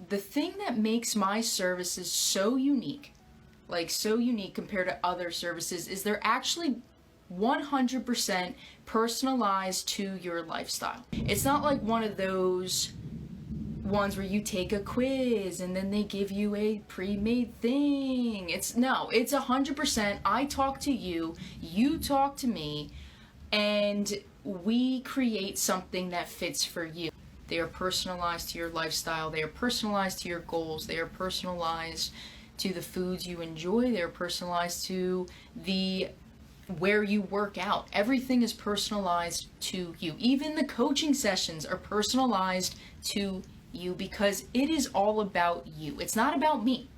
The thing that makes my services so unique, like so unique compared to other services, is they're actually 100% personalized to your lifestyle. It's not like one of those ones where you take a quiz and then they give you a pre-made thing. It's 100% I talk to you, you talk to me, and we create something that fits for you. They are personalized to your lifestyle, they are personalized to your goals, they are personalized to the foods you enjoy, they are personalized to the where you work out. Everything is personalized to you. Even the coaching sessions are personalized to you because it is all about you. It's not about me.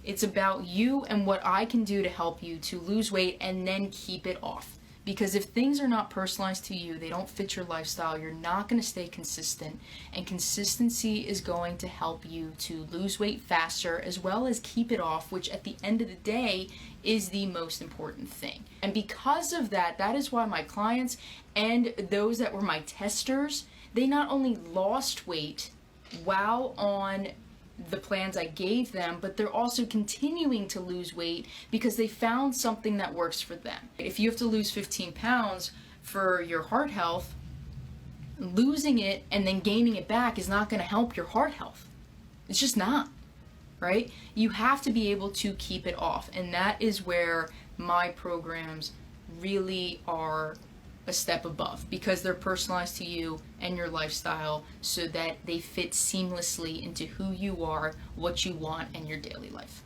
It's about you and what I can do to help you to lose weight and then keep it off. Because if things are not personalized to you, they don't fit your lifestyle, you're not going to stay consistent. And consistency is going to help you to lose weight faster as well as keep it off, which at the end of the day is the most important thing. And because of that, that is why my clients and those that were my testers, they not only lost weight while on the plans I gave them, but they're also continuing to lose weight because they found something that works for them. If you have to lose 15 pounds for your heart health, losing it and then gaining it back is not going to help your heart health. It's just not, right? You have to be able to keep it off, and that is where my programs really are a step above, because they're personalized to you and your lifestyle so that they fit seamlessly into who you are, what you want, and your daily life.